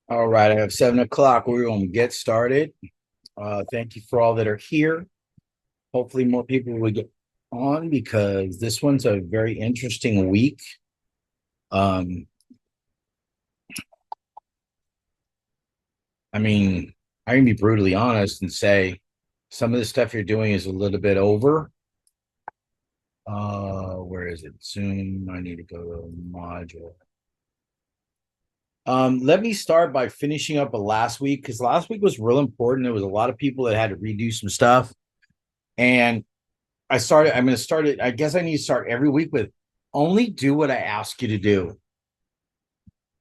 All right, I have 7 o'clock. We're going to get started. Thank you for all that are here. Hopefully, more people will get on because this one's a very interesting week. Um, I mean, I can be brutally honest and say some of the stuff you're doing is a little bit over. Where is it? Zoom. I need to go to module. Let me start by finishing up a last week because last week was real important. There was a lot of people that had to redo some stuff. And I'm going to start it. I guess I need to start every week with only do what I ask you to do.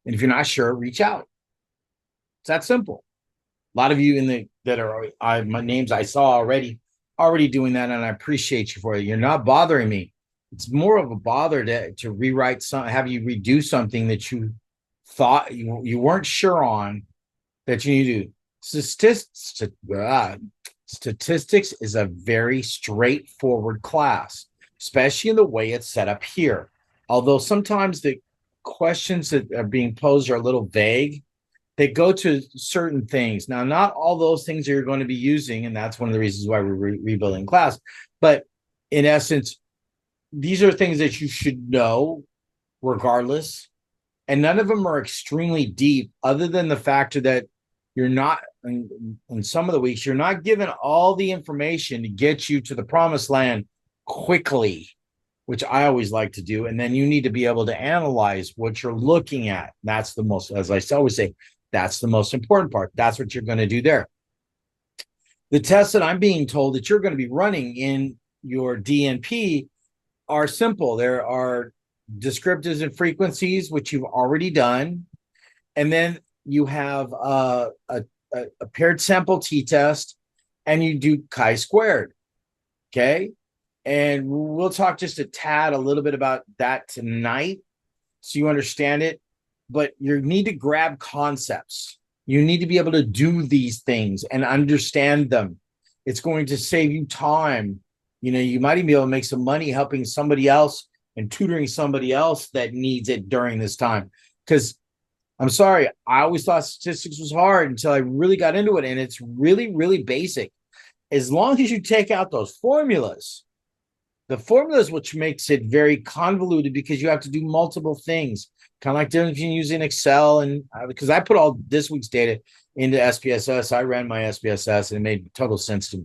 And if you're not sure, reach out. It's that simple. A lot of you in the that are my names I saw already doing that, and I appreciate you for it. You're not bothering me. It's more of a bother to rewrite have you redo something that you thought you weren't sure on that you need to do. Statistics is a very straightforward class, especially in the way it's set up here. Although sometimes the questions that are being posed are a little vague, they go to certain things. Now, not all those things you're going to be using, and that's one of the reasons why we're rebuilding class. But in essence, these are things that you should know regardless. And none of them are extremely deep, other than the factor that you're not, in some of the weeks, you're not given all the information to get you to the promised land quickly, which I always like to do. And then you need to be able to analyze what you're looking at. That's the most, as I always say, that's the most important part. That's what you're going to do there. The tests that I'm being told that you're going to be running in your DNP are simple. There are descriptives and frequencies, which you've already done. And then you have a paired sample t-test, and you do chi-squared. Okay. And we'll talk just a little bit about that tonight so you understand it. But you need to grab concepts. You need to be able to do these things and understand them. It's going to save you time. You might even be able to make some money helping somebody else and tutoring somebody else that needs it during this time. Because I'm sorry, I always thought statistics was hard until I really got into it. And it's really, really basic. As long as you take out those formulas, the formulas, which makes it very convoluted because you have to do multiple things, kind of like difference between using Excel and because I put all this week's data into SPSS. I ran my SPSS and it made total sense to me.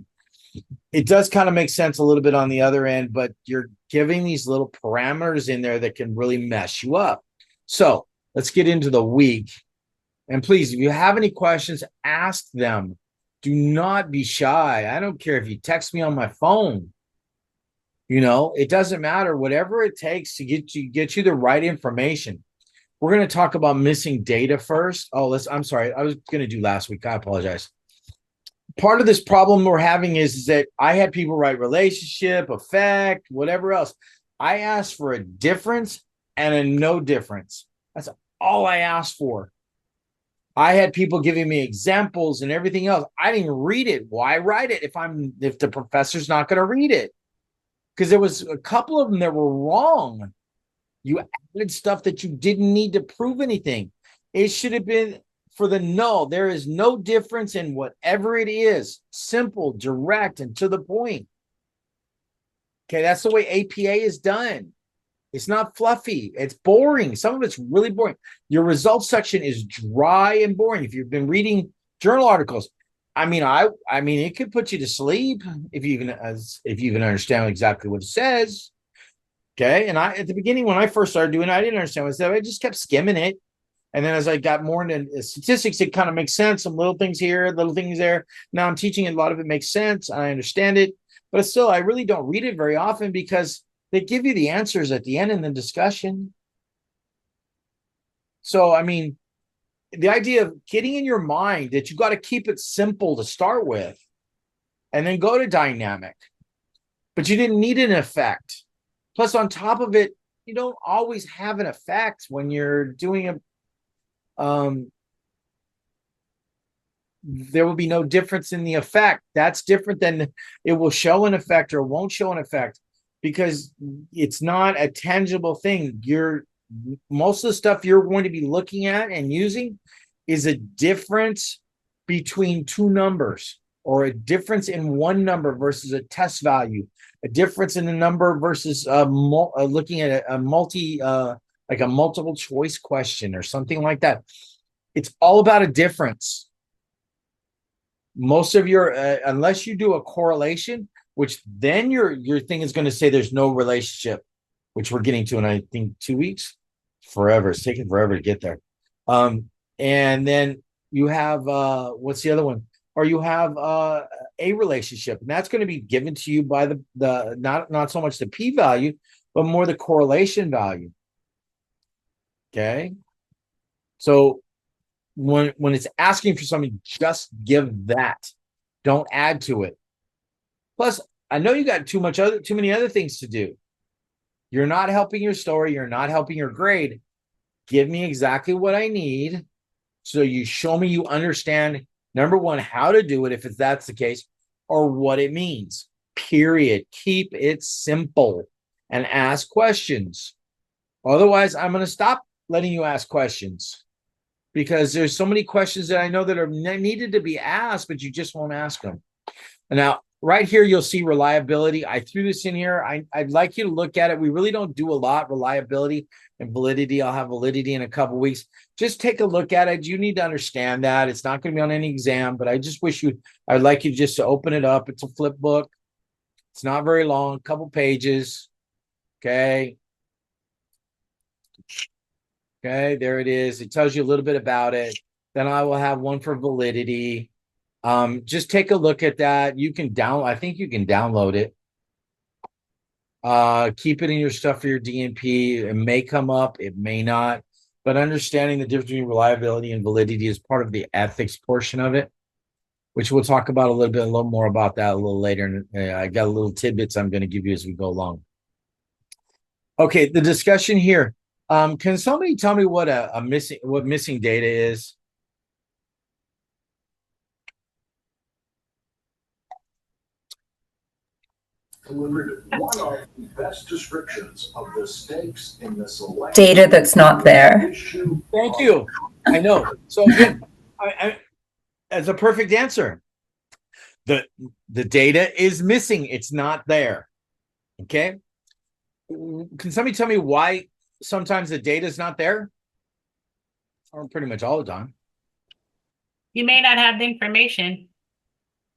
It does kind of make sense a little bit on the other end, but you're giving these little parameters in there that can really mess you up. So let's get into the week. And please, if you have any questions, ask them. Do not be shy. I don't care if you text me on my phone. It doesn't matter. Whatever it takes to get you the right information. We're going to talk about missing data first. I'm sorry. I was going to do last week. I apologize. Part of this problem we're having is that I had people write relationship, effect, whatever else. I asked for a difference and a no difference. That's all I asked for. I had people giving me examples and everything else. I didn't even read it. Why write it if the professor's not going to read it? Because there was a couple of them that were wrong. You added stuff that you didn't need to prove anything. It should have been for the no. There is no difference in whatever it is. Simple, direct, and to the point. Okay, that's the way APA is done. It's not fluffy. It's boring. Some of it's really boring. Your results section is dry and boring. If you've been reading journal articles, I mean, it could put you to sleep if you even understand exactly what it says. Okay. And at the beginning, when I first started doing it, I didn't understand what it said. I just kept skimming it. And then as I got more into statistics, it kind of makes sense. Some little things here, little things there. Now I'm teaching it. A lot of it makes sense. I understand it. But still, I really don't read it very often because they give you the answers at the end in the discussion. So, the idea of getting in your mind that you got to keep it simple to start with and then go to dynamic. But you didn't need an effect. Plus, on top of it, you don't always have an effect when you're doing there will be no difference in the effect. That's different than it will show an effect or won't show an effect because it's not a tangible thing. Most of the stuff you're going to be looking at and using is a difference between two numbers, or a difference in one number versus a test value, a difference in the number versus looking at a multi like a multiple choice question or something like that. It's all about a difference. Most of your unless you do a correlation, which then your thing is going to say there's no relationship, which we're getting to in I think 2 weeks. Forever. It's taking forever to get there. And then you have what's the other one? Or you have a relationship, and that's going to be given to you by the not so much the p-value, but more the correlation value. Okay. So when it's asking for something, just give that. Don't add to it. Plus, I know you got too many other things to do. You're not helping your story, you're not helping your grade. Give me exactly what I need. So you show me you understand, number one, how to do it if that's the case, or what it means. Period. Keep it simple and ask questions. Otherwise, I'm going to stop letting you ask questions, because there's so many questions that I know that are needed to be asked, but you just won't ask them. And now, right here, you'll see reliability. I threw this in here. I'd like you to look at it. We really don't do a lot reliability and validity. I'll have validity in a couple of weeks. Just take a look at it. You need to understand that. It's not going to be on any exam, but I just wish I'd like you just to open it up. It's a flip book. It's not very long, a couple pages. Okay. Okay, there it is. It tells you a little bit about it. Then I will have one for validity. Just take a look at that. You can I think you can download it. Keep it in your stuff for your DNP. It may come up, it may not, but understanding the difference between reliability and validity is part of the ethics portion of it, which we'll talk about a little more about that a little later. And I got a little tidbits I'm going to give you as we go along. Okay, the discussion here. Can somebody tell me what what missing data is? Delivered one of the best descriptions of the stakes in this election. Data that's not there. Thank you. I know. So again, as a perfect answer, the data is missing. It's not there. Okay. Can somebody tell me why sometimes the data is not there? Or pretty much all the time. You may not have the information.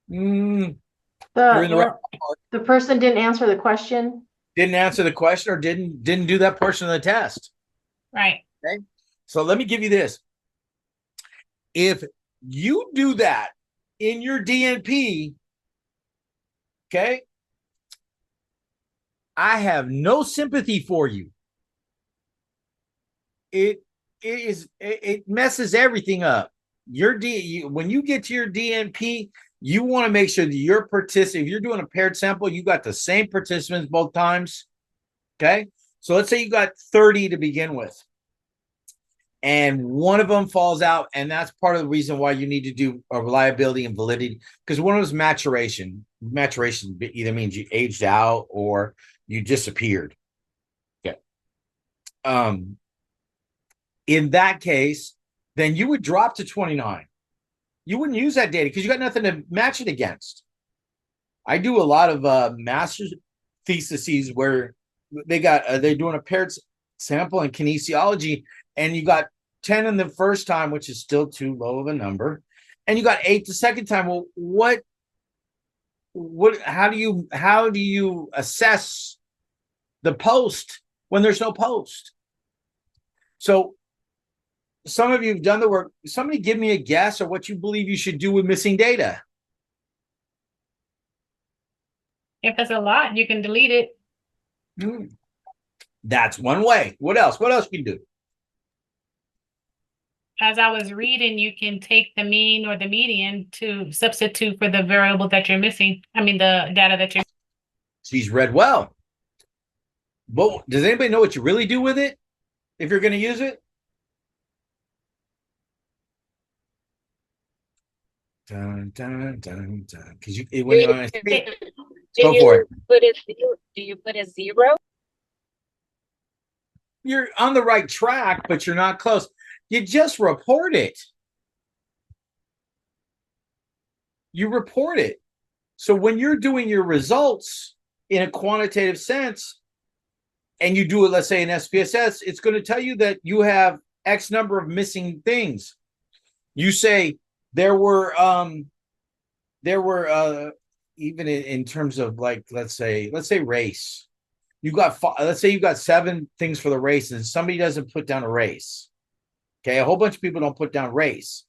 The person didn't answer the question. Didn't answer the question, or didn't do that portion of the test. Right. Okay. So let me give you this. If you do that in your DNP, okay, I have no sympathy for you. It messes everything up. When you get to your DNP, you want to make sure that your if you're doing a paired sample, you got the same participants both times. Okay. So let's say you got 30 to begin with, and one of them falls out. And that's part of the reason why you need to do a reliability and validity, because one of those maturation either means you aged out or you disappeared. Okay. In that case, then you would drop to 29. You wouldn't use that data because you got nothing to match it against. I do a lot of master's theses where they're doing a paired sample in kinesiology, and you got 10 in the first time, which is still too low of a number, and you got 8 the second time. Well, how do you assess the post when there's no post? So some of you have done the work. Somebody give me a guess or what you believe you should do with missing data. If it's a lot, you can delete it. That's one way. What else? What else can you do? As I was reading, you can take the mean or the median to substitute for the variable that you're missing. I mean, the data that you're. She's read well. But does anybody know what you really do with it if you're going to use it? Dun, dun, dun, dun. Because go for it. Do you put a 0? You're on the right track, but you're not close. You just report it. you report it. So when you're doing your results in a quantitative sense, and you do it, let's say in SPSS, it's going to tell you that you have X number of missing things. You say there were even in terms of like, let's say race. Let's say you've got 7 things for the race, and somebody doesn't put down a race. Okay, a whole bunch of people don't put down race.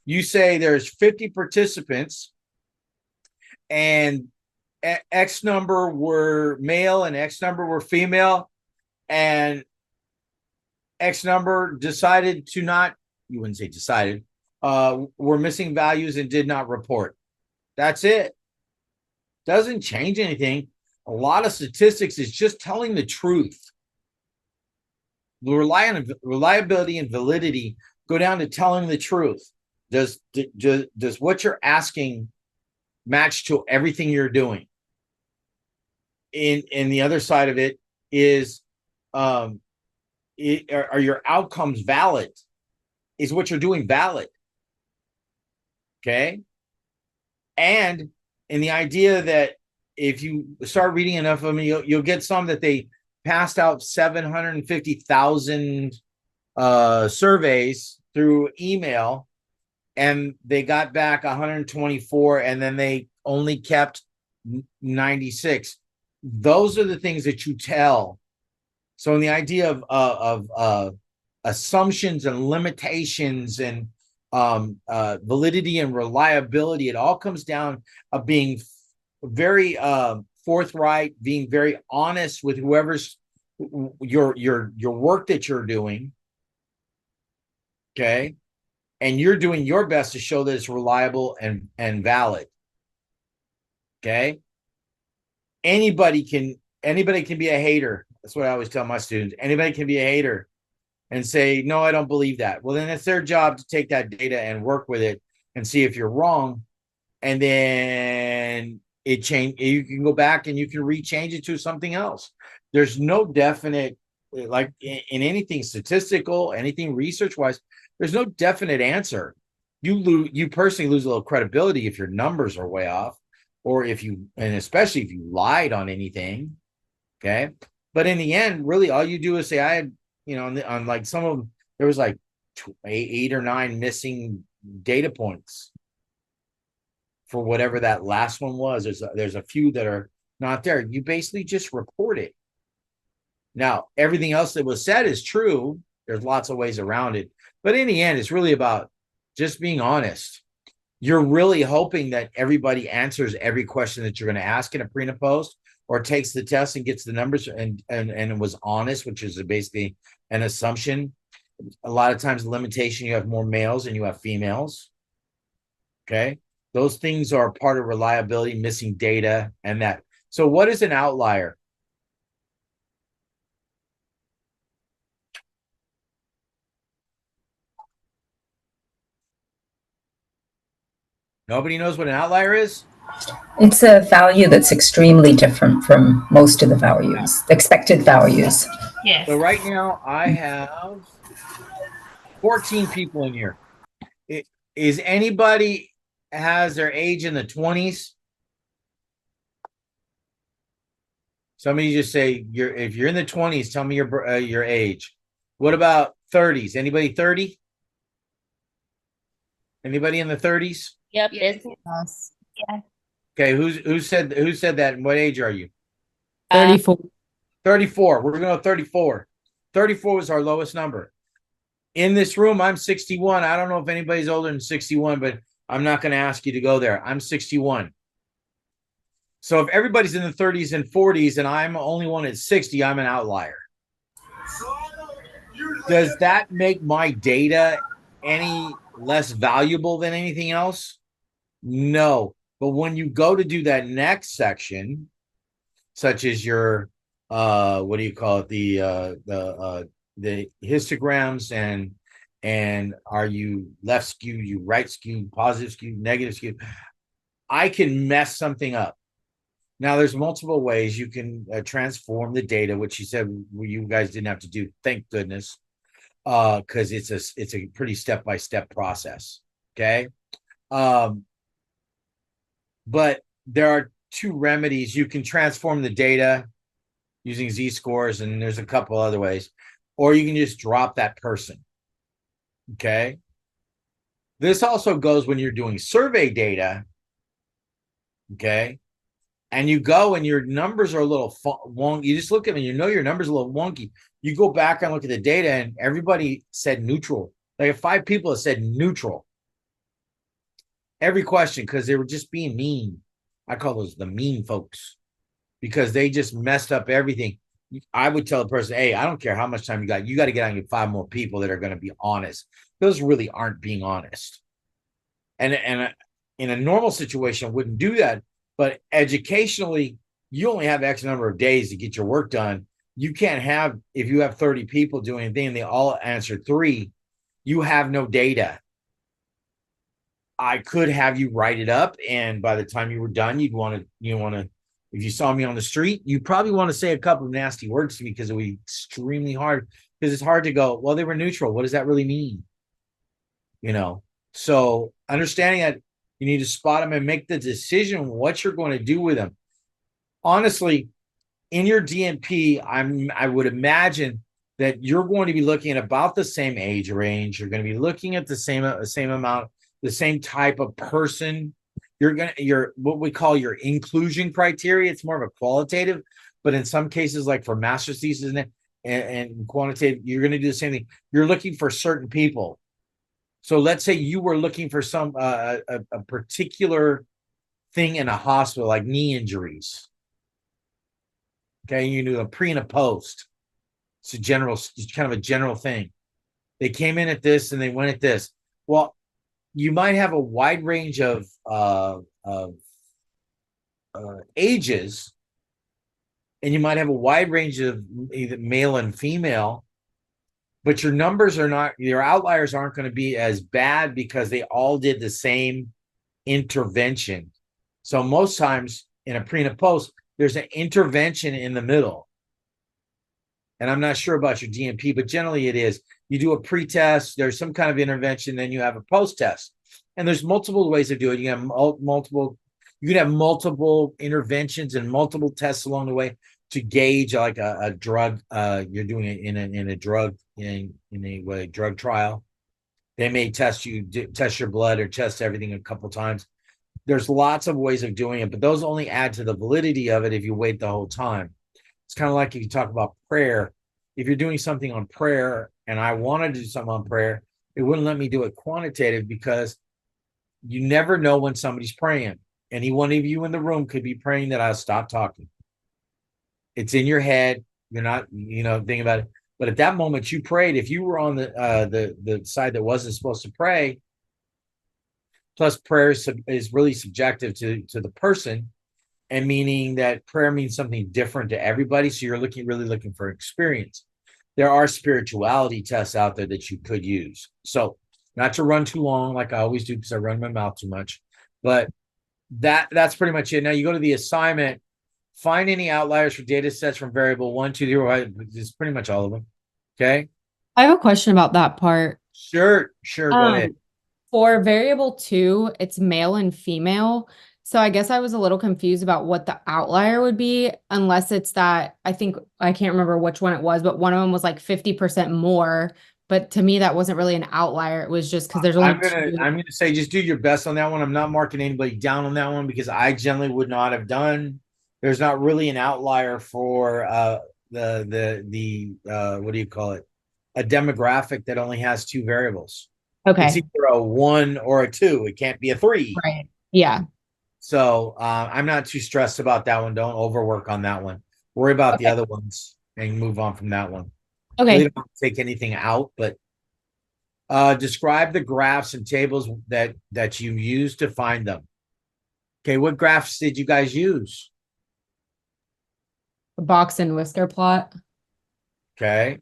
You say there's 50 participants, and X number were male and X number were female, and X number decided to not, you wouldn't say decided, were missing values and did not report. That's it. Doesn't change anything. A lot of statistics is just telling the truth. The reliability and validity go down to telling the truth. Does what you're asking match to everything you're doing? In the other side of it is, are your outcomes valid? Is what you're doing valid? Okay. And in the idea that if you start reading enough of them, you'll get some that they passed out 750,000 surveys through email, and they got back 124, and then they only kept 96. Those are the things that you tell. So in the idea of assumptions and limitations and validity and reliability, it all comes down of being very forthright, being very honest with whoever's your work that you're doing. Okay. And you're doing your best to show that it's reliable and valid. Okay. Anybody can be a hater. That's what I always tell my students. Anybody can be a hater and say, no, I don't believe that. Well, then it's their job to take that data and work with it and see if you're wrong. And then you can go back and you can rechange it to something else. There's no definite, like in anything statistical, anything research wise, there's no definite answer. You personally lose a little credibility if your numbers are way off, or and especially if you lied on anything. Okay. But in the end, really all you do is say, I had, on like some of them, there was like 8 or 9 missing data points for whatever that last one was. There's a few that are not there. You basically just report it. Now, everything else that was said is true. There's lots of ways around it. But in the end, it's really about just being honest. You're really hoping that everybody answers every question that you're going to ask in a pre and a post, or takes the test and gets the numbers and was honest, which is basically an assumption. A lot of times the limitation, you have more males and you have females. Okay. Those things are part of reliability, missing data, and that. So what is an outlier? Nobody knows what an outlier is? It's a value that's extremely different from most of the values, expected values. Yes. So right now I have 14 people in here. Is anybody has their age in the 20s? Somebody just say if you're in the 20s, tell me your age. What about 30s? Anybody 30? Anybody in the 30s? Yep, Yes. it's Yeah. Okay, who said that? And what age are you? 34. 34. We're going to go 34. 34 was our lowest number. In this room, I'm 61. I don't know if anybody's older than 61, but I'm not going to ask you to go there. I'm 61. So if everybody's in the 30s and 40s and I'm the only one at 60, I'm an outlier. Does that make my data any less valuable than anything else? No. But when you go to do that next section, such as your what do you call it, the histograms and are you left skewed, you right skewed, positive skewed, negative skewed, I can mess something up. Now there's multiple ways you can transform the data, which you said you guys didn't have to do, thank goodness, because it's a pretty step-by-step process. Okay. But there are two remedies. You can transform the data using z-scores, and there's a couple other ways, or you can just drop that person. Okay. This also goes when you're doing survey data. Okay. And you go and your numbers are a little wonky. You just look at them, your numbers are a little wonky. You go back and look at the data, and everybody said neutral. Like 5 people have said neutral. Every question, because they were just being mean. I call those the mean folks, because they just messed up everything. I would tell the person, hey, I don't care how much time you got. You got to get on your 5 more people that are going to be honest. Those really aren't being honest. And in a normal situation, wouldn't do that. But educationally, you only have X number of days to get your work done. You can't have, if you have 30 people doing anything and they all answer 3, you have no data. I could have you write it up, and by the time you were done, you want to, if you saw me on the street, you probably want to say a couple of nasty words to me, because it would be extremely hard, because it's hard to go, well, they were neutral. What does that really mean? So understanding that you need to spot them and make the decision what you're going to do with them. Honestly, in your DNP, I would imagine that you're going to be looking at about the same age range. You're going to be looking at the same amount, the same type of person. You're what we call your inclusion criteria. It's more of a qualitative, but in some cases, like for master's thesis and quantitative, you're going to do the same thing. You're looking for certain people. So let's say you were looking for some a particular thing in a hospital, like knee injuries. Okay, you do a pre and a post. It's kind of a general thing. They came in at this and they went at this. Well, you might have a wide range of ages, and you might have a wide range of either male and female, but your numbers are not, your outliers aren't going to be as bad because they all did the same intervention. So most times in a pre and a post, there's an intervention in the middle. And I'm not sure about your DNP, but generally it is. You do a pre-test, there's some kind of intervention, then you have a post-test. And there's multiple ways to do it. You can have multiple interventions and multiple tests along the way to gauge like a drug. You're doing it in a drug drug trial. They may test your blood or test everything a couple times. There's lots of ways of doing it, but those only add to the validity of it if you wait the whole time. It's kind of like if you talk about prayer. If you're doing something on prayer and I wanted to do something on prayer, it wouldn't let me do it quantitative because you never know when somebody's praying. Any one of you in the room could be praying that I'll stop talking. It's in your head. You're not, thinking about it. But at that moment you prayed, if you were on the side that wasn't supposed to pray, plus prayer is really subjective to the person, and meaning that prayer means something different to everybody. So you're really looking for experience. There are spirituality tests out there that you could use. So not to run too long, like I always do, because I run my mouth too much, but that's pretty much it. Now you go to the assignment, find any outliers for data sets from variable 1, 2, 0. It's pretty much all of them. Okay. I have a question about that part. Sure. Go ahead. For variable 2, it's male and female. So I guess I was a little confused about what the outlier would be, unless it's that, I can't remember which one it was, but one of them was like 50% more. But to me, that wasn't really an outlier. It was just because there's only I'm gonna say just do your best on that one. I'm not marking anybody down on that one because I generally would not have done. There's not really an outlier for the what do you call it? A demographic that only has 2 variables. Okay. It's either a 1 or a 2. It can't be a 3. Right. Yeah. So I'm not too stressed about that one. Don't overwork on that one. Worry about the other ones and move on from that one. Okay. Really don't take anything out, but describe the graphs and tables that you use to find them. Okay, what graphs did you guys use? A box and whisker plot. Okay,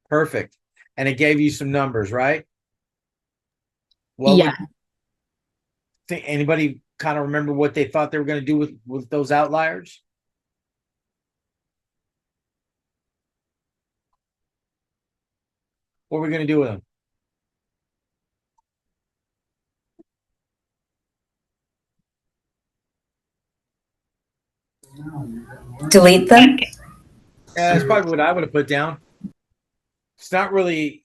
perfect. And it gave you some numbers, right? Well, yeah. Anybody kind of remember what they thought they were going to do with those outliers? What were we going to do with them? Delete them? Yeah, that's probably what I would have put down. It's not really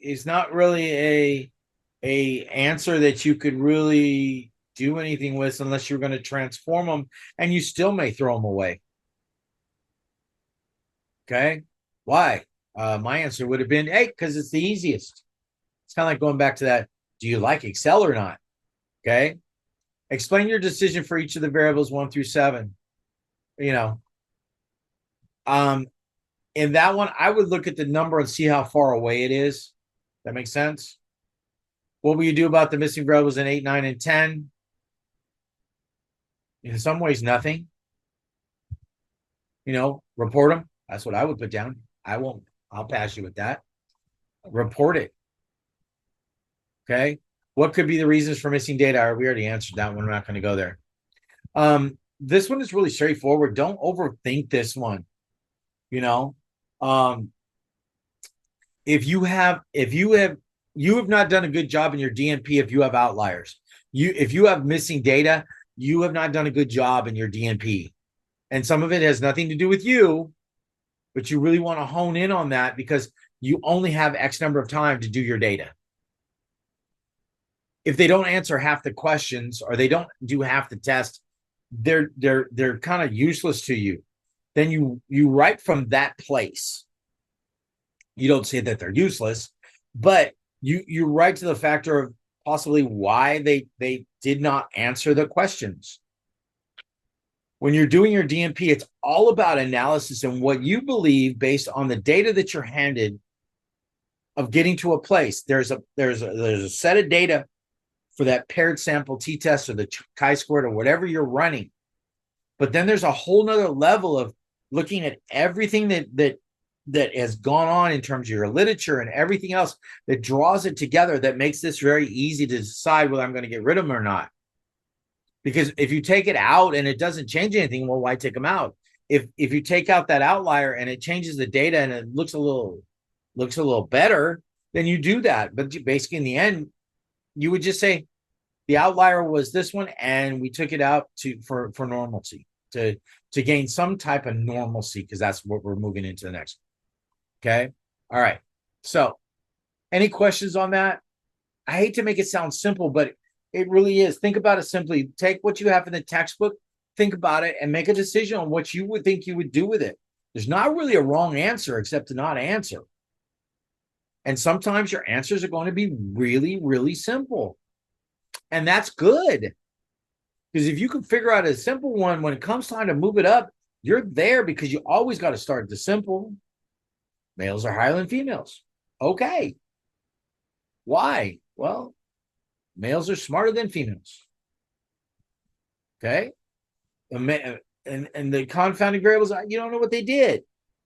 a answer that you could really do anything with unless you're going to transform them, and you still may throw them away. Okay. Why? My answer would have been, hey, because it's the easiest. It's kind of like going back to that. Do you like Excel or not? Okay. Explain your decision for each of the variables 1 through 7. You know, in that one, I would look at the number and see how far away it is. That makes sense. What will you do about the missing variables in 8, 9, and 10? In some ways, nothing. You know, report them. That's what I would put down. I'll pass you with that. Report it. Okay. What could be the reasons for missing data? We already answered that one. We're not going to go there. This one is really straightforward. Don't overthink this one. You know, if you have not done a good job in your DNP, if you have outliers, if you have missing data, you have not done a good job in your DNP. And some of it has nothing to do with you, but you really want to hone in on that because you only have X number of time to do your data. If they don't answer half the questions or they don't do half the test, they're kind of useless to you. Then you write from that place. You don't say that they're useless, but you write to the factor of possibly why they did not answer the questions. When you're doing your DNP, it's all about analysis and what you believe based on the data that you're handed of getting to a place. There's a set of data for that paired sample t-test or the chi-squared or whatever you're running. But then there's a whole nother level of looking at everything that has gone on in terms of your literature and everything else that draws it together that makes this very easy to decide whether I'm going to get rid of them or not. Because if you take it out and it doesn't change anything, well, why take them out? If you take out that outlier and it changes the data and it looks a little better, then you do that. But basically in the end, you would just say the outlier was this one and we took it out for normalcy to gain some type of normalcy, because that's what we're moving into the next. Okay. All right. So any questions on that? I hate to make it sound simple, but it really is. Think about it simply. Take what you have in the textbook, think about it, and make a decision on what you would think you would do with it. There's not really a wrong answer except to not answer. And sometimes your answers are going to be really, really simple. And that's good. Because if you can figure out a simple one, when it comes time to move it up, you're there, because you always got to start at the simple. Males are higher than females. Okay. Why? Well, males are smarter than females. Okay. And the confounding variables, you don't know what they did.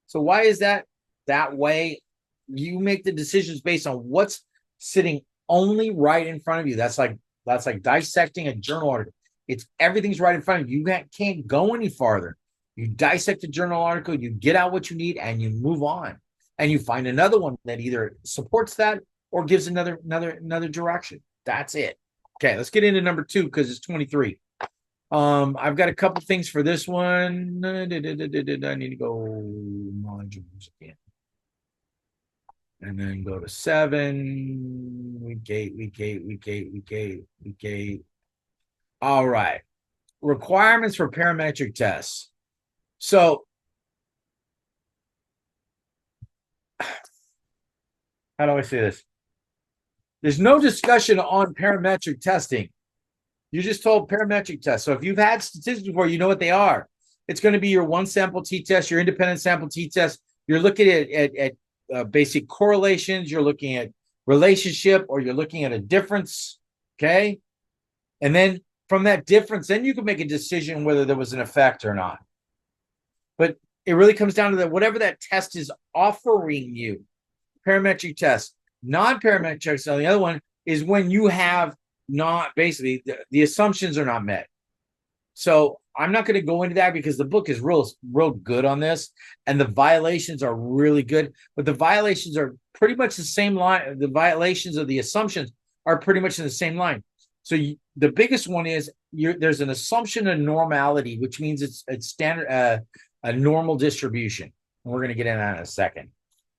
So why is that way? You make the decisions based on what's sitting only right in front of you. That's like dissecting a journal article. Everything's right in front of you. You can't go any farther. You dissect a journal article, you get out what you need, and you move on. And you find another one that either supports that or gives another direction. That's it. Okay, let's get into number 2 because it's 23. I've got a couple things for this one. I need to go modules again. And then go to 7, week 8. All right. Requirements for parametric tests. So, how do I say this? There's no discussion on parametric testing. You just told parametric tests. So if you've had statistics before, you know what they are. It's going to be your one sample t-test, your independent sample t-test. You're looking at basic correlations. You're looking at relationship, or you're looking at a difference. Okay. And then from that difference, then you can make a decision whether there was an effect or not. But it really comes down to that, whatever that test is offering you. Parametric test. Non-parametric, so the other one is when you have not, basically the assumptions are not met. So I'm not going to go into that because the book is real good on this, and the violations are really good, but the violations are pretty much the same line. The violations of the assumptions are pretty much in the same line. So the biggest one is there's an assumption of normality, which means it's standard a normal distribution. And we're going to get into that in a second.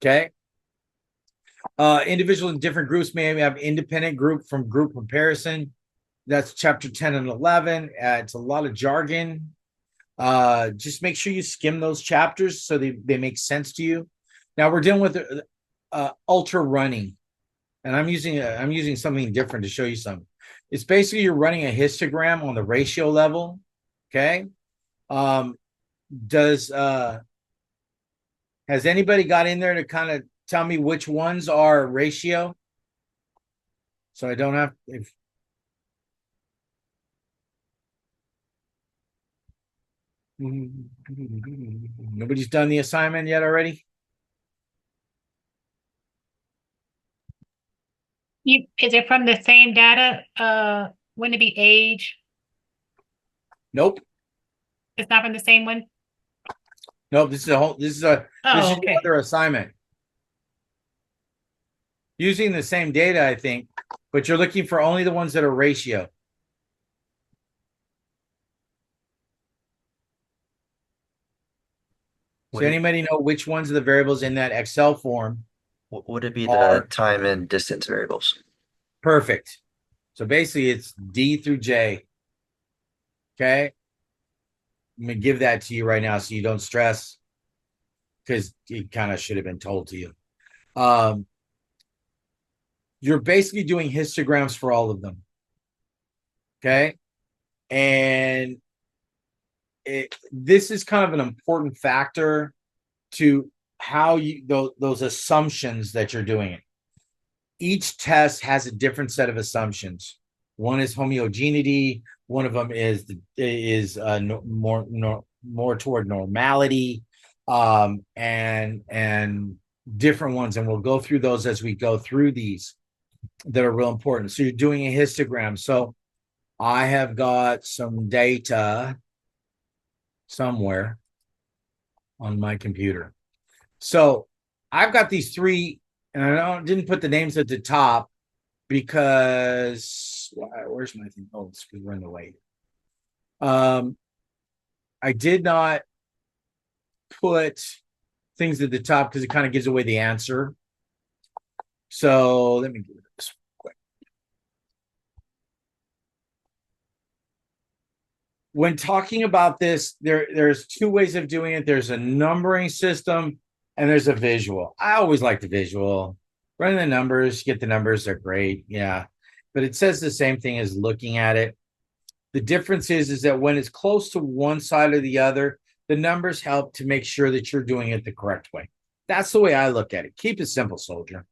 Okay. Individuals in different groups may have independent group from group comparison. That's chapter 10 and 11. It's a lot of jargon. Just make sure you skim those chapters so they make sense to you. Now we're dealing with ultra running, and I'm using something different to show you something. It's basically you're running a histogram on the ratio level. Okay. Has anybody got in there to kind of tell me which ones are ratio? So I don't have if nobody's done the assignment yet already? Is it from the same data? Wouldn't it be age? Nope. It's not from the same one? Nope. This is Oh, okay. another assignment. Using the same data, I think, but you're looking for only the ones that are ratio. Does anybody know which ones of the variables in that Excel form? Would it be Are- the time and distance variables? Perfect. So basically it's D through J. Okay. I'm gonna give that to you right now so you don't stress, because it kind of should have been told to you. You're basically doing histograms for all of them. Okay. And this is kind of an important factor to how you those assumptions that you're doing it. Each test has a different set of assumptions. One is homogeneity. One of them is more toward normality, and different ones. And we'll go through those as we go through these that are real important. So you're doing a histogram. So I have got some data somewhere on my computer. So I've got these three, and I didn't put the names at the top because where's my thing? Oh, it's because we're in the way. I did not put things at the top because it kind of gives away the answer. So let me do this quick. When talking about this, there's two ways of doing it. There's a numbering system and there's a visual. I always like the visual. Running the numbers, get the numbers, they're great. Yeah. But it says the same thing as looking at it. The difference is that when it's close to one side or the other, the numbers help to make sure that you're doing it the correct way. That's the way I look at it. Keep it simple, soldier.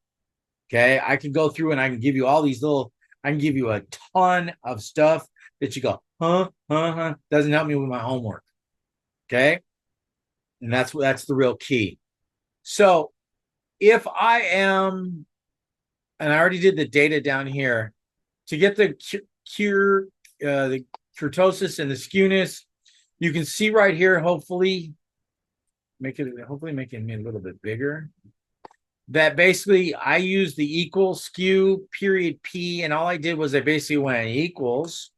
Okay. I can go through and I can give you all these I can give you a ton of stuff that you go, doesn't help me with my homework. Okay. And that's the real key. So if I am, and I already did the data down here, to get the the kurtosis and the skewness, you can see right here, hopefully make it a little bit bigger, that basically I use the equal skew period P, and all I did was I basically went equals,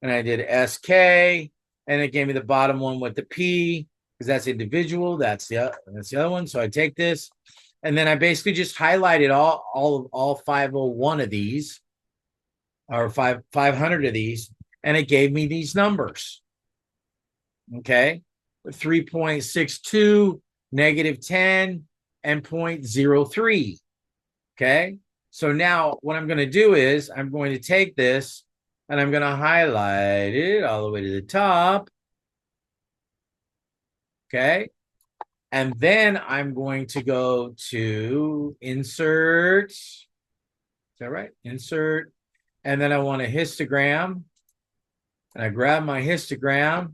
and I did SK, and it gave me the bottom one with the P, because that's individual, that's the other one. So I take this, and then I basically just highlighted all 501 of these, or 500 of these, and it gave me these numbers. Okay, 3.62, -10, and 0.03. Okay, so now what I'm going to do is I'm going to take this and I'm going to highlight it all the way to the top. Okay, and then I'm going to go to insert. Is that right? Insert. And then I want a histogram. And I grab my histogram.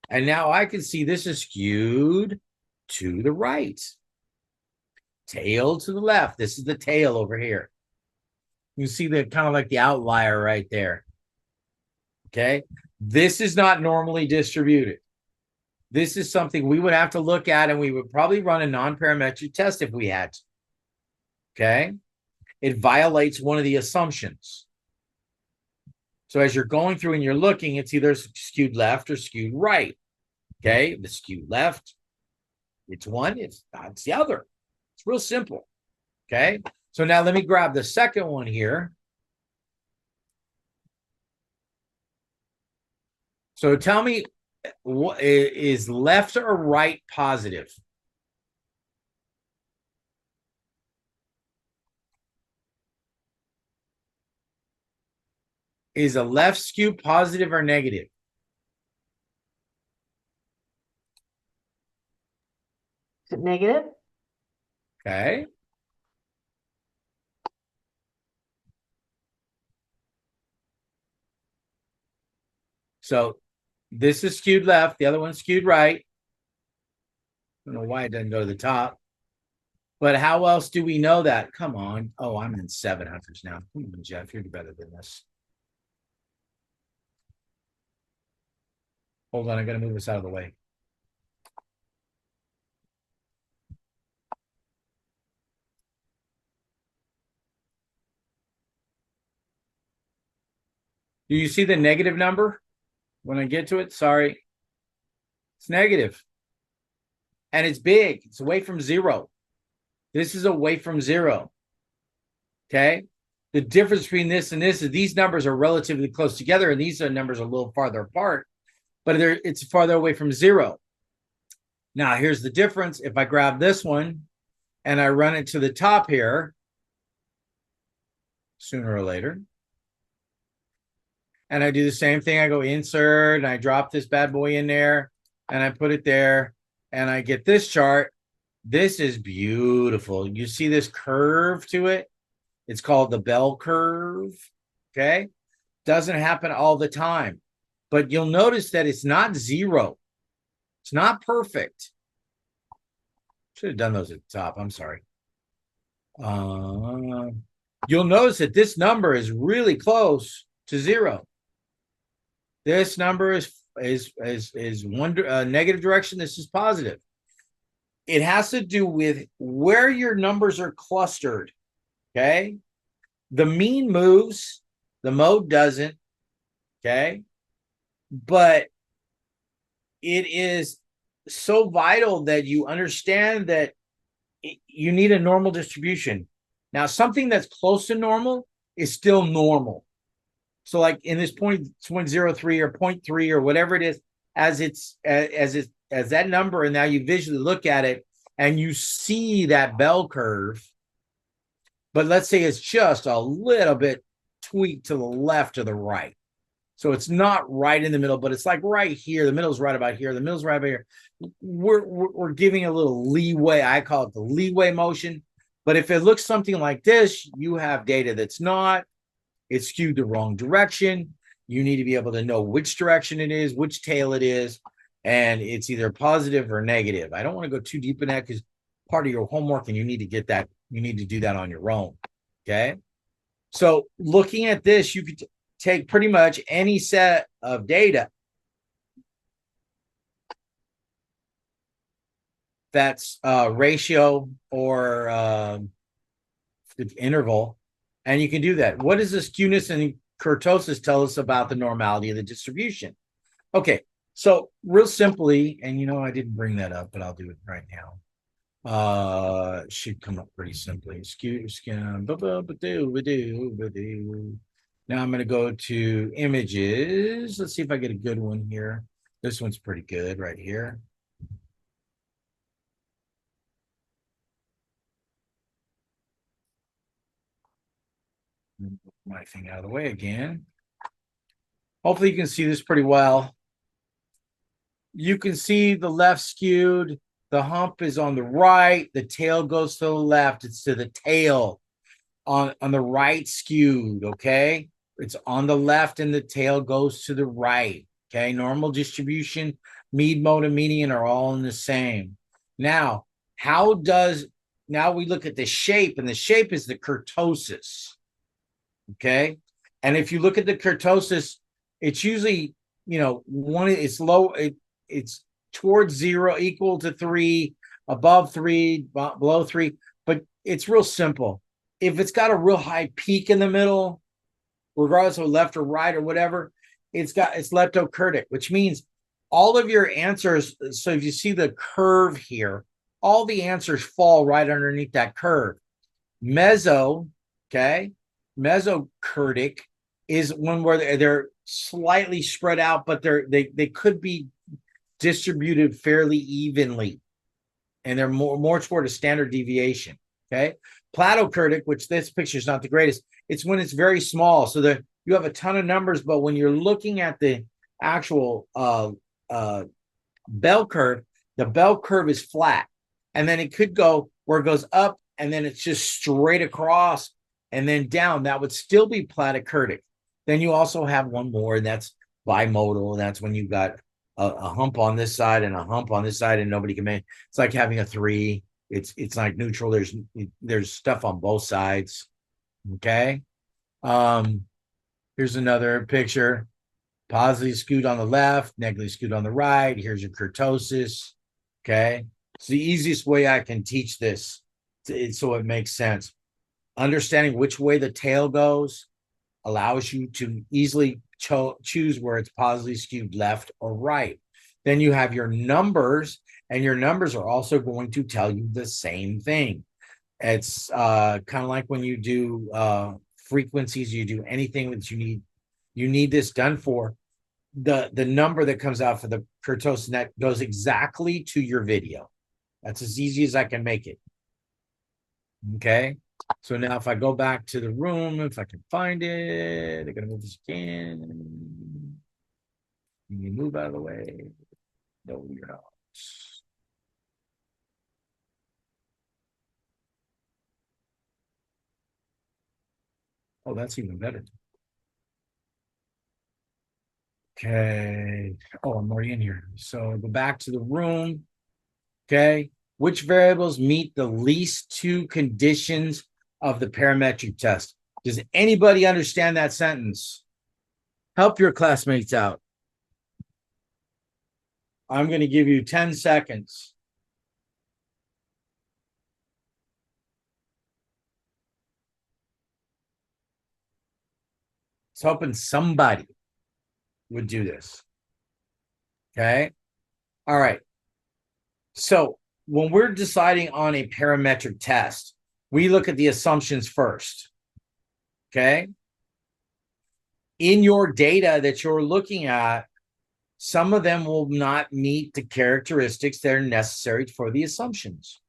And now I can see this is skewed to the right. Tail to the left. This is the tail over here. You see the kind of like the outlier right there. Okay. This is not normally distributed. This is something we would have to look at, and we would probably run a non-parametric test if we had to. Okay. It violates one of the assumptions. So as you're going through and you're looking, it's either skewed left or skewed right. Okay, the skewed left, it's one, it's the other. It's real simple. Okay, so now let me grab the second one here. So tell me, what is left or right positive? Is a left skew positive or negative? Is it negative? Okay. So this is skewed left, the other one's skewed right. I don't know why it doesn't go to the top. But how else do we know that? Come on. Oh, I'm in 700s now. Come on, Jeff, you're better than this. Hold on, I gotta move this out of the way. Do you see the negative number when I get to it? Sorry. It's negative. And it's big. It's away from zero. This is away from zero. Okay. The difference between this and this is these numbers are relatively close together, and these numbers are a little farther apart, but it's farther away from zero. Now, here's the difference. If I grab this one and I run it to the top here, sooner or later, and I do the same thing, I go insert and I drop this bad boy in there and I put it there and I get this chart. This is beautiful. You see this curve to it? It's called the bell curve. Okay. Doesn't happen all the time, but you'll notice that it's not zero. It's not perfect. Should have done those at the top. I'm sorry. You'll notice that this number is really close to zero. This number is one negative direction. This is positive. It has to do with where your numbers are clustered. Okay. The mean moves, the mode doesn't. Okay. But it is so vital that you understand that you need a normal distribution. Now, something that's close to normal is still normal. So like in this 0.03 or 0.3 or whatever it is, as that number, and now you visually look at it and you see that bell curve, but let's say it's just a little bit tweaked to the left or the right. So it's not right in the middle, but it's like right here. The middle's right about here. The middle's right about here. We're giving a little leeway. I call it the leeway motion. But if it looks something like this, you have data that's not. It's skewed the wrong direction. You need to be able to know which direction it is, which tail it is, and it's either positive or negative. I don't want to go too deep in that because part of your homework, and you need to get that. You need to do that on your own. Okay. So looking at this, you could take pretty much any set of data that's ratio or the interval, and you can do that. What does the skewness and kurtosis tell us about the normality of the distribution? Okay, so real simply, and I didn't bring that up, but I'll do it right now. Should come up pretty simply. Now I'm going to go to images. Let's see if I get a good one here. This one's pretty good right here. My thing out of the way again. Hopefully you can see this pretty well. You can see the left skewed. The hump is on the right. The tail goes to the left. It's to the tail on the right skewed, okay? It's on the left and the tail goes to the right, okay? Normal distribution, mean, mode, and median are all in the same. Now, now we look at the shape, and the shape is the kurtosis, okay? And if you look at the kurtosis, it's usually, it's low, it's towards 0, equal to 3, above 3, below 3, but it's real simple. If it's got a real high peak in the middle, regardless of left or right or whatever, it's leptokurtic, which means all of your answers. So if you see the curve here, all the answers fall right underneath that curve. Mesokurtic is one where they're slightly spread out, but they could be distributed fairly evenly, and they're more toward a standard deviation. Okay, platykurtic, which this picture is not the greatest, it's when it's very small, so that you have a ton of numbers, but when you're looking at the actual bell curve, the bell curve is flat, and then it could go where it goes up, and then it's just straight across and then down. That would still be platykurtic. Then you also have one more, and that's bimodal. And that's when you've got a hump on this side and a hump on this side, and nobody can make. It's like having a three. It's like neutral. There's stuff on both sides. Okay. Here's another picture. Positively skewed on the left, negatively skewed on the right. Here's your kurtosis. Okay. It's the easiest way I can teach this so it makes sense. Understanding which way the tail goes allows you to easily choose where it's positively skewed left or right. Then you have your numbers, and your numbers are also going to tell you the same thing. It's kind of like when you do frequencies, you do anything that you need this done for. The number that comes out for the kurtosis net goes exactly to your video. That's as easy as I can make it. Okay. So now if I go back to the room, if I can find it, I'm going to move this again. You move out of the way. No, you're not. Oh, that's even better. Okay. Oh, I'm already in here. So go back to the room. Okay. Which variables meet the least two conditions of the parametric test? Does anybody understand that sentence? Help your classmates out. I'm going to give you 10 seconds. I was hoping somebody would do this. Okay. All right. So when we're deciding on a parametric test, we look at the assumptions first. Okay. In your data that you're looking at, some of them will not meet the characteristics that are necessary for the assumptions.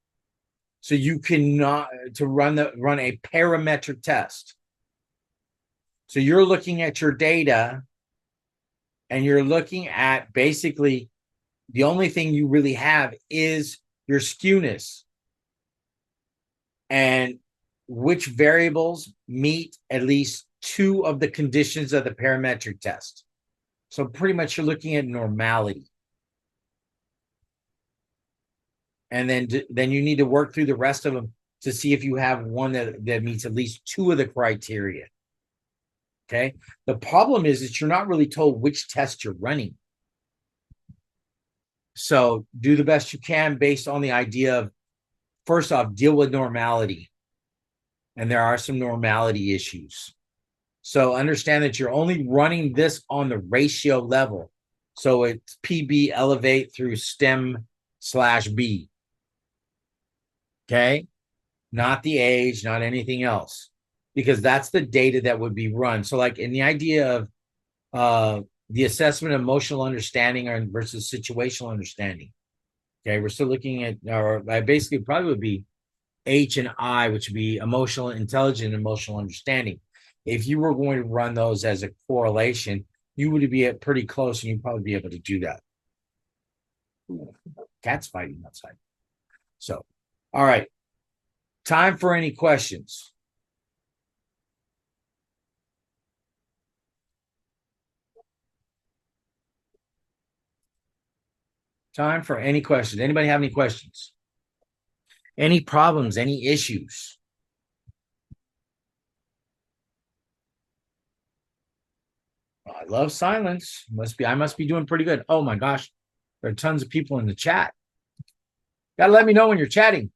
So you cannot run a parametric test. So you're looking at your data, and you're looking at basically the only thing you really have is your skewness and which variables meet at least two of the conditions of the parametric test. So pretty much you're looking at normality. And then you need to work through the rest of them to see if you have one that meets at least two of the criteria. Okay. The problem is that you're not really told which test you're running. So do the best you can based on the idea of, first off, deal with normality. And there are some normality issues. So understand that you're only running this on the ratio level. So it's PB elevate through STEM/B. Okay. Not the age, not anything else, because that's the data that would be run. So like in the idea of the assessment of emotional understanding versus situational understanding. Okay. We're still looking at, or I basically probably would be H and I, which would be emotional intelligence and emotional understanding. If you were going to run those as a correlation, you would be at pretty close, and you'd probably be able to do that. Cats fighting outside. So, all right. Time for any questions. Time for any questions. Anybody have any questions? Any problems? Any issues? I love silence. I must be doing pretty good. Oh my gosh. There are tons of people in the chat. Gotta let me know when you're chatting.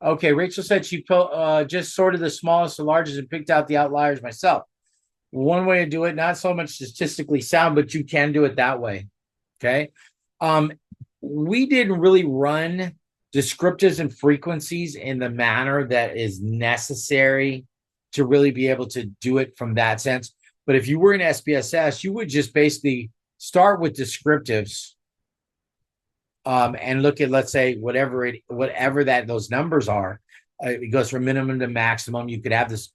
Okay, Rachel said she just sorted the smallest to largest and picked out the outliers myself. One way to do it, not so much statistically sound, but you can do it that way. Okay. We didn't really run descriptives and frequencies in the manner that is necessary to really be able to do it from that sense. But if you were in SPSS, you would just basically start with descriptives, and look at, let's say, whatever those numbers are. It goes from minimum to maximum. You could have this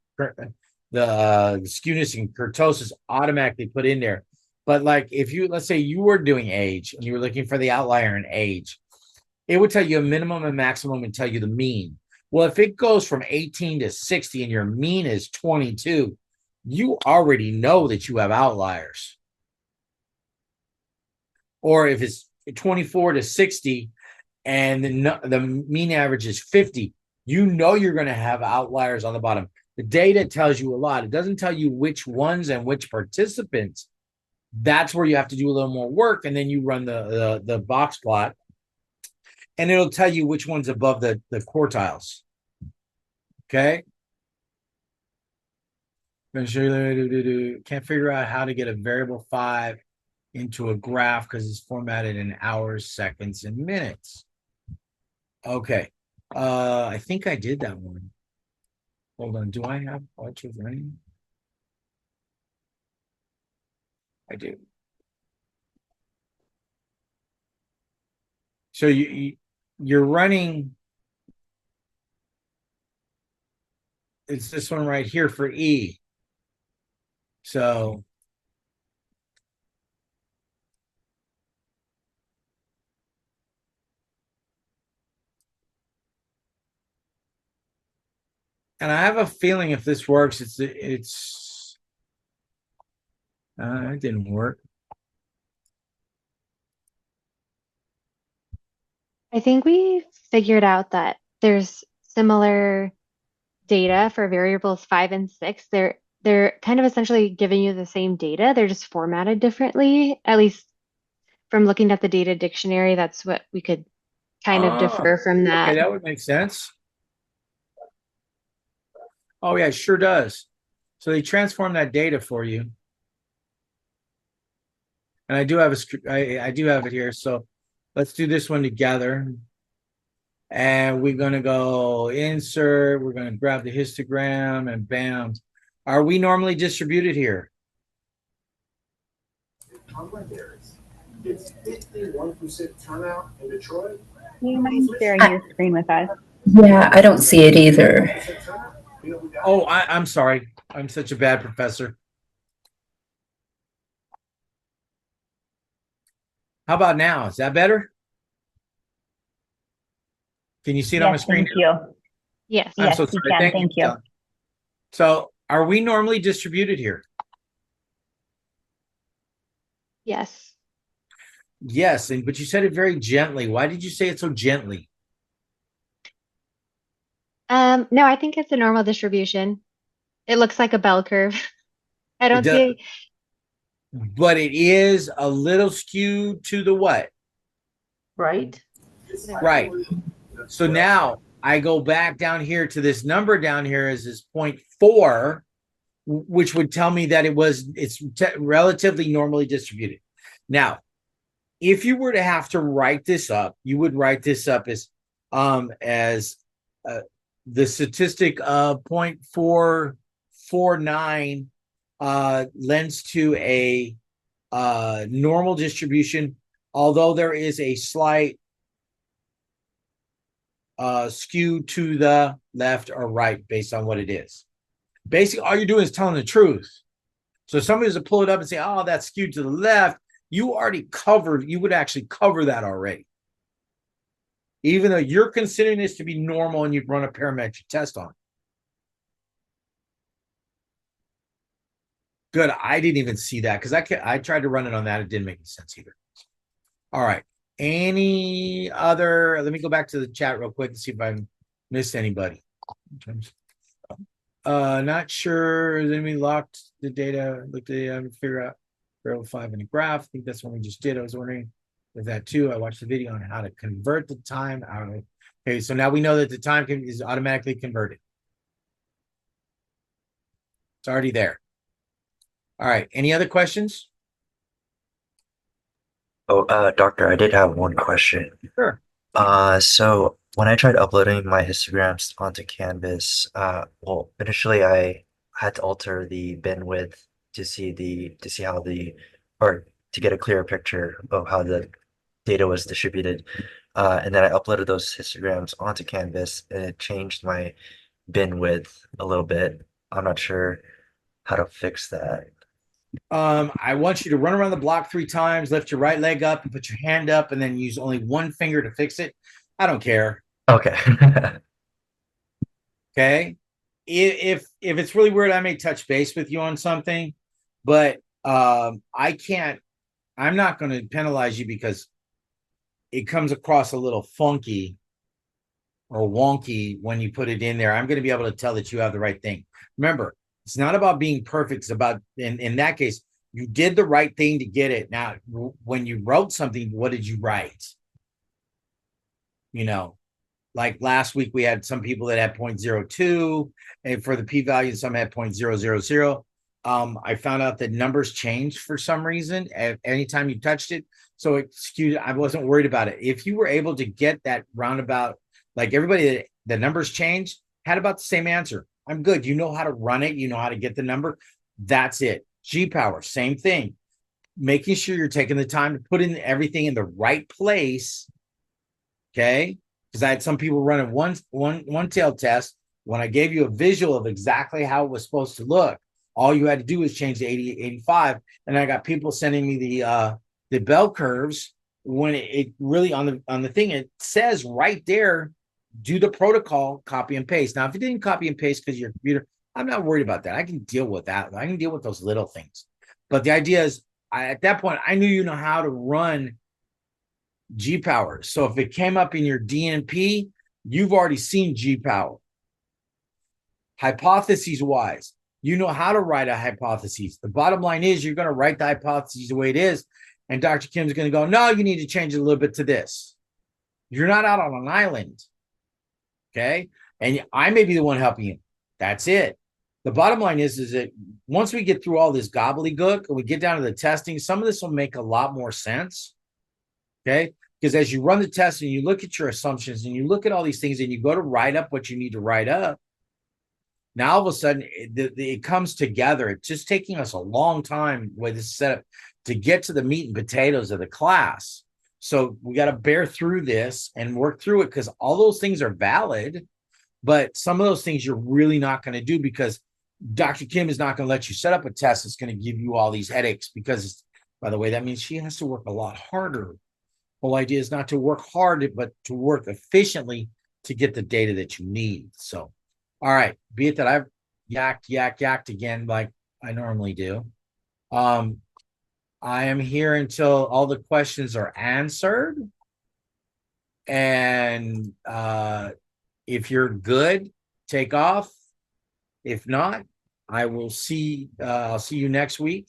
the skewness and kurtosis automatically put in there. But like if you, let's say you were doing age and you were looking for the outlier in age, it would tell you a minimum and maximum and tell you the mean. Well, if it goes from 18 to 60 and your mean is 22, you already know that you have outliers. Or if it's 24 to 60 and the mean average is 50, you know you're going to have outliers on the bottom. The data tells you a lot. It doesn't tell you which ones and which participants. That's where you have to do a little more work, and then you run the box plot, and it'll tell you which one's above the quartiles. Okay. Can't figure out how to get a variable 5 into a graph because it's formatted in hours, seconds, and minutes. Okay. I think I did that one. Hold on. Do I have Archer running? I do. So you're running. It's this one right here for E. So and I have a feeling if this works, it didn't work. I think we figured out that there's similar data for variables 5 and 6. They're kind of essentially giving you the same data. They're just formatted differently. At least from looking at the data dictionary, that's what we could kind of defer from that. Okay, that would make sense. Oh yeah, it sure does. So they transform that data for you. And I do have I do have it here. So let's do this one together. And we're going to go insert. We're going to grab the histogram and bam. Are we normally distributed here? It's 51% turnout in Detroit. You mind sharing your screen with us? Yeah, I don't see it either. Oh, I'm sorry. I'm such a bad professor. How about now? Is that better? Can you see it on my screen? Thank you. Yes. I'm Yes, so we sorry. can. Thank you. So are we normally distributed here? Yes. Yes, but you said it very gently. Why did you say it so gently? No, I think it's a normal distribution. It looks like a bell curve. I don't does. see. But it is a little skewed to the what? Right? Right. So now I go back down here to this number down here is this 0.4, which would tell me that it's relatively normally distributed. Now, if you were to have to write this up, you would write this up as the statistic of 0.449 lends to a normal distribution, although there is a slight skew to the left or right based on what it is. Basically, all you're doing is telling the truth. So if somebody's to pull it up and say, oh, that's skewed to the left, you would actually cover that already. Even though you're considering this to be normal and you'd run a parametric test on it. Good. I didn't even see that because I tried to run it on that. It didn't make any sense either. All right. Any other? Let me go back to the chat real quick and see if I missed anybody. Not sure. Is anybody locked the data? Looked at it, figure out variable 5 in a graph. I think that's what we just did. I was wondering if that too. I watched the video on how to convert the time out of Okay, so now we know that the time is automatically converted. It's already there. All right, any other questions? Oh, doctor, I did have one question. Sure. So when I tried uploading my histograms onto Canvas, well, initially I had to alter the bin width to see how or to get a clearer picture of how the data was distributed. And then I uploaded those histograms onto Canvas and it changed my bin width a little bit. I'm not sure how to fix that. I want you to run around the block 3 times, lift your right leg up and put your hand up, and then use only one finger to fix it. I don't care. Okay. Okay. If it's really weird, I may touch base with you on something, but I'm not going to penalize you because it comes across a little funky or wonky when you put it in there. I'm going to be able to tell that you have the right thing. Remember, it's not about being perfect. It's about, in that case, you did the right thing to get it. Now, when you wrote something, what did you write? You know, like last week, we had some people that had 0.02, and for the p-value, some had 0.000. I found out that numbers changed for some reason at any time you touched it. So it skewed. I wasn't worried about it. If you were able to get that roundabout, like everybody that the numbers changed had about the same answer. I'm good. You know how to run it. You know how to get the number. That's it. G-Power, same thing. Making sure you're taking the time to put in everything in the right place. Okay. Because I had some people running one tail test. When I gave you a visual of exactly how it was supposed to look, all you had to do was change the 80, 85. And I got people sending me the bell curves when it really on the thing, it says right there, do the protocol, copy and paste. Now, if you didn't copy and paste because your computer, I'm not worried about that. I can deal with that. I can deal with those little things. But the idea is, at that point, I knew you know how to run G-Power. So if it came up in your DNP, you've already seen G-Power. Hypotheses wise, you know how to write a hypothesis. The bottom line is you're going to write the hypothesis the way it is. And Dr. Kim's going to go, no, you need to change it a little bit to this. You're not out on an island. Okay. And I may be the one helping you. That's it. The bottom line is that once we get through all this gobbledygook and we get down to the testing, some of this will make a lot more sense. Okay. Because as you run the test and you look at your assumptions and you look at all these things and you go to write up what you need to write up, now all of a sudden it comes together. It's just taking us a long time with this setup to get to the meat and potatoes of the class. So we got to bear through this and work through it because all those things are valid, but some of those things you're really not going to do because Dr. Kim is not going to let you set up a test that's going to give you all these headaches because, by the way, that means she has to work a lot harder. The whole idea is not to work hard, but to work efficiently to get the data that you need. So, all right, be it that I've yacked again like I normally do. I am here until all the questions are answered. And if you're good, take off. If not, I'll see you next week.